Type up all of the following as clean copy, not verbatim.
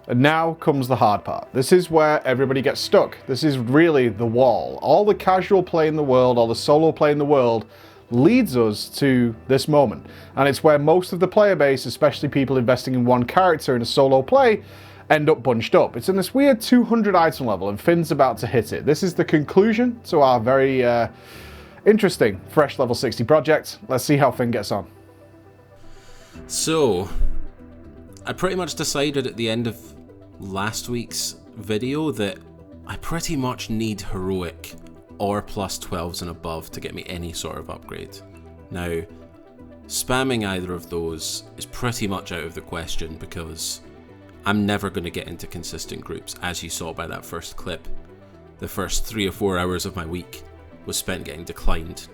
And now comes the hard part. This is where everybody gets stuck. This is really the wall. All the casual play in the world, all the solo play in the world leads us to this moment. And it's where most of the player base, especially people investing in one character in a solo play, end up bunched up. It's in this weird 200 item level and Finn's about to hit it. This is the conclusion to our very interesting fresh level 60 project. Let's see how Finn gets on. So, I pretty much decided at the end of last week's video that I pretty much need heroic or plus 12s and above to get me any sort of upgrade. Now, spamming either of those is pretty much out of the question because I'm never going to get into consistent groups, as you saw by that first clip. The first 3 or 4 hours of my week was spent getting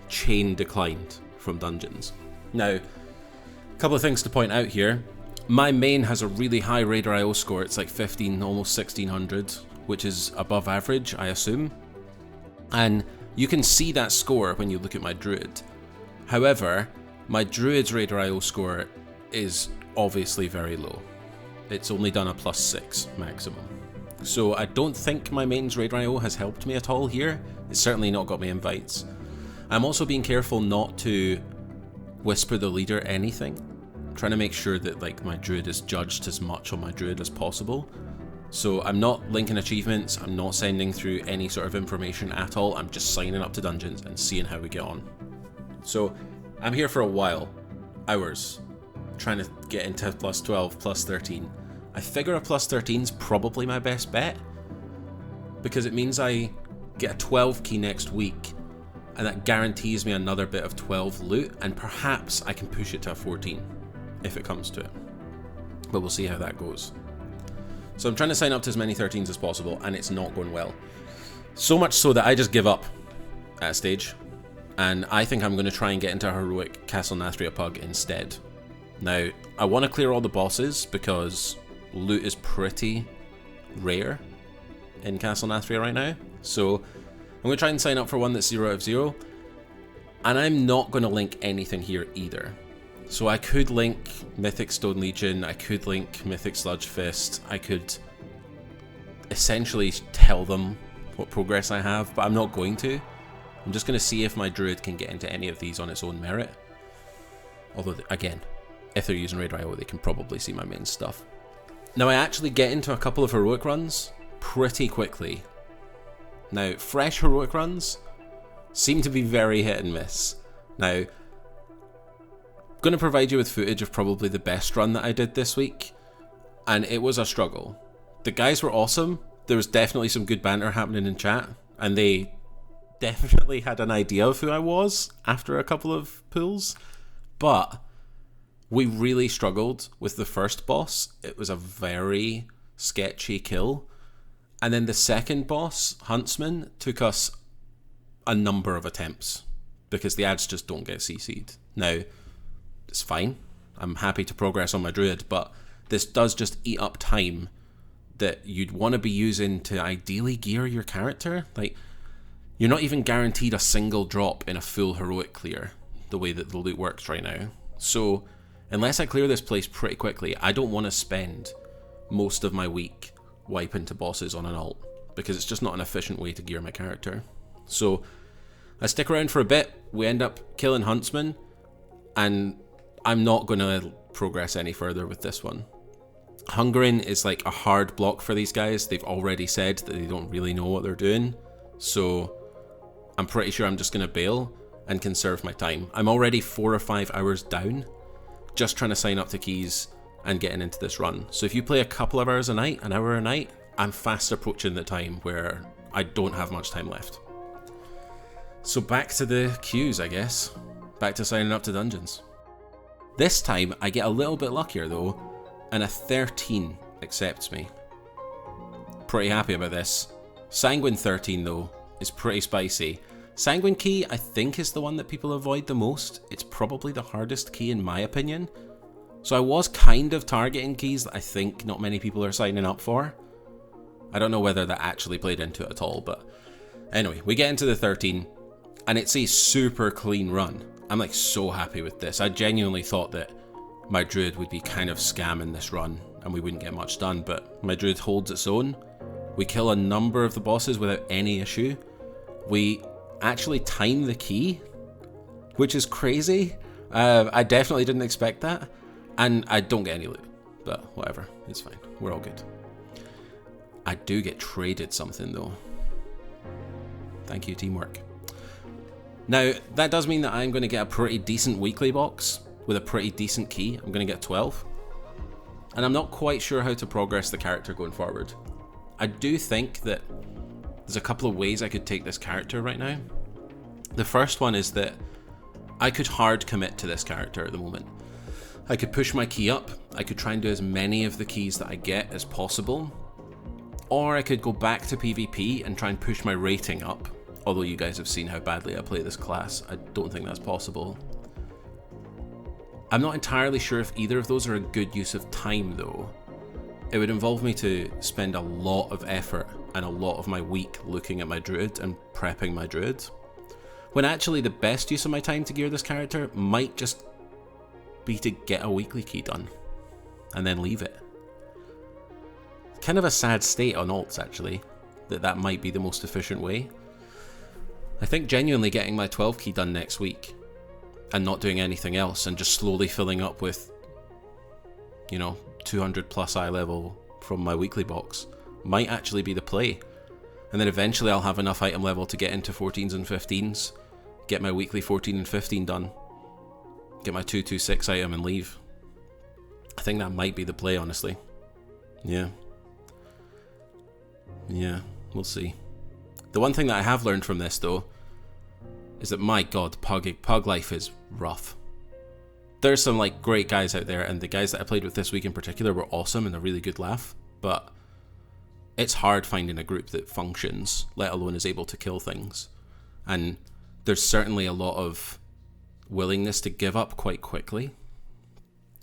chain declined from dungeons. Now, a couple of things to point out here. My main has a really high Raider IO score, it's like 15, almost 1600, which is above average, I assume. And you can see that score when you look at my Druid. However, my Druid's Raider IO score is obviously very low. It's only done a +6 maximum. So I don't think my main's Raider IO has helped me at all here. It's certainly not got me invites. I'm also being careful not to whisper the leader anything. I'm trying to make sure that like my Druid is judged as much on my Druid as possible. So I'm not linking achievements, I'm not sending through any sort of information at all, I'm just signing up to dungeons and seeing how we get on. So I'm here for a while, hours, trying to get into +12, +13. I figure a +13 is probably my best bet, because it means I get a 12 key next week, and that guarantees me another bit of 12 loot, and perhaps I can push it to a 14, if it comes to it. But we'll see how that goes. So I'm trying to sign up to as many 13s as possible, and it's not going well. So much so that I just give up at a stage, and I think I'm going to try and get into a heroic Castle Nathria pug instead. Now, I want to clear all the bosses because loot is pretty rare in Castle Nathria right now. So I'm going to try and sign up for one that's 0 out of 0, and I'm not going to link anything here either. So I could link Mythic Stone Legion, I could link Mythic Sludge Fist, I could essentially tell them what progress I have, but I'm not going to. I'm just going to see if my Druid can get into any of these on its own merit. Although, again, if they're using Raider IO, they can probably see my main stuff. Now, I actually get into a couple of heroic runs pretty quickly. Now, fresh heroic runs seem to be very hit and miss. Now, I'm going to provide you with footage of probably the best run that I did this week, and it was a struggle. The guys were awesome, there was definitely some good banter happening in chat, and they definitely had an idea of who I was after a couple of pulls, but we really struggled with the first boss. It was a very sketchy kill, and then the second boss, Huntsman, took us a number of attempts, because the ads just don't get CC'd. Now, it's fine, I'm happy to progress on my Druid, but this does just eat up time that you'd want to be using to ideally gear your character. Like, you're not even guaranteed a single drop in a full heroic clear, the way that the loot works right now. So, unless I clear this place pretty quickly, I don't want to spend most of my week wiping to bosses on an ult, because it's just not an efficient way to gear my character. So, I stick around for a bit, we end up killing Huntsman, and I'm not going to progress any further with this one. Hungering is like a hard block for these guys. They've already said that they don't really know what they're doing, so I'm pretty sure I'm just going to bail and conserve my time. I'm already 4 or 5 hours down just trying to sign up to keys and getting into this run. So if you play a couple of hours a night, an hour a night, I'm fast approaching the time where I don't have much time left. So back to the queues, I guess. Back to signing up to dungeons. This time, I get a little bit luckier though, and a 13 accepts me. Pretty happy about this. Sanguine 13 though, is pretty spicy. Sanguine key, I think, is the one that people avoid the most. It's probably the hardest key in my opinion. So I was kind of targeting keys that I think not many people are signing up for. I don't know whether that actually played into it at all, but anyway, we get into the 13, and it's a super clean run. I'm like so happy with this. I genuinely thought that my Druid would be kind of scamming this run, and we wouldn't get much done, but my Druid holds its own. We kill a number of the bosses without any issue. We actually time the key, which is crazy. I definitely didn't expect that, and I don't get any loot, but whatever, it's fine, we're all good. I do get traded something though. Thank you, teamwork. Now, that does mean that I'm going to get a pretty decent weekly box with a pretty decent key. I'm going to get 12. And I'm not quite sure how to progress the character going forward. I do think that there's a couple of ways I could take this character right now. The first one is that I could hard commit to this character at the moment. I could push my key up, I could try and do as many of the keys that I get as possible, or I could go back to PvP and try and push my rating up, although you guys have seen how badly I play this class. I don't think that's possible. I'm not entirely sure if either of those are a good use of time though. It would involve me to spend a lot of effort and a lot of my week looking at my Druid and prepping my Druid, when actually the best use of my time to gear this character might just be to get a weekly key done and then leave it. Kind of a sad state on alts actually, that might be the most efficient way. I think genuinely getting my 12 key done next week and not doing anything else and just slowly filling up with, you know, 200 plus eye level from my weekly box might actually be the play. And then eventually I'll have enough item level to get into 14s and 15s, get my weekly 14 and 15 done, get my 226 item and leave. I think that might be the play, honestly. Yeah, we'll see. The one thing that I have learned from this though is that, my god, pug life is rough. There's some like great guys out there, and the guys that I played with this week in particular were awesome and a really good laugh, but it's hard finding a group that functions, let alone is able to kill things. And there's certainly a lot of willingness to give up quite quickly,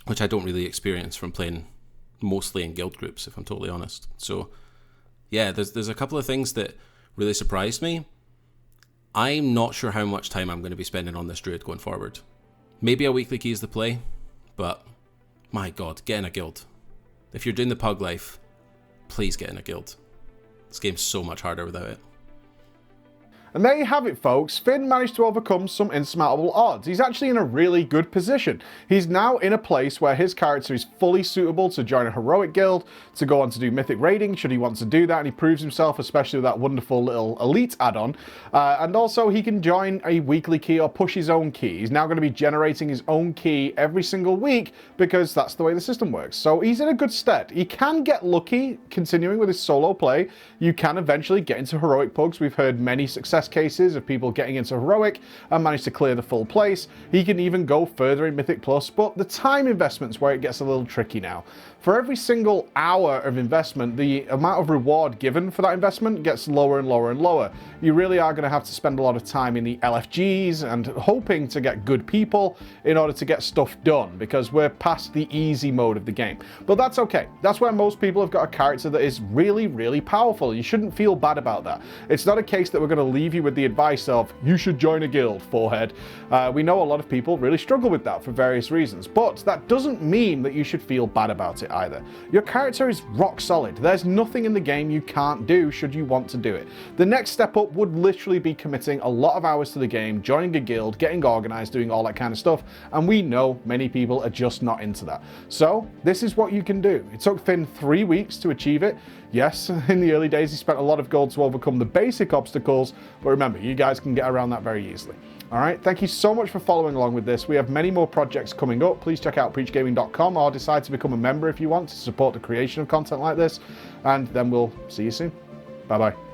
which I don't really experience from playing mostly in guild groups, if I'm totally honest. So yeah, there's a couple of things that really surprised me. I'm not sure how much time I'm going to be spending on this Druid going forward. Maybe a weekly key is the play, but my god, get in a guild. If you're doing the pug life, please get in a guild. This game's so much harder without it. And there you have it, folks. Finn managed to overcome some insurmountable odds. He's actually in a really good position. He's now in a place where his character is fully suitable to join a heroic guild, to go on to do mythic raiding should he want to do that, and he proves himself, especially with that wonderful little elite add-on. And also he can join a weekly key or push his own key. He's now going to be generating his own key every single week because that's the way the system works. So he's in a good stead. He can get lucky continuing with his solo play. You can eventually get into heroic pugs. We've heard many success cases of people getting into heroic and manage to clear the full place. He can even go further in Mythic Plus, but the time investment's where it gets a little tricky now. For every single hour of investment, the amount of reward given for that investment gets lower and lower and lower. You really are going to have to spend a lot of time in the LFGs and hoping to get good people in order to get stuff done, because we're past the easy mode of the game. But that's okay. That's where most people have got a character that is really, really powerful. You shouldn't feel bad about that. It's not a case that we're going to leave you with the advice of, you should join a guild, forehead. We know a lot of people really struggle with that for various reasons, but that doesn't mean that you should feel bad about it either. Your character is rock solid. There's nothing in the game you can't do should you want to do it. The next step up would literally be committing a lot of hours to the game, joining a guild, getting organized, doing all that kind of stuff, and we know many people are just not into that. So this is what you can do. It took Finn 3 weeks to achieve it. Yes, in the early days he spent a lot of gold to overcome the basic obstacles, but remember, you guys can get around that very easily. Alright, thank you so much for following along with this. We have many more projects coming up. Please check out preachgaming.com or decide to become a member if you want to support the creation of content like this, and then we'll see you soon. Bye bye.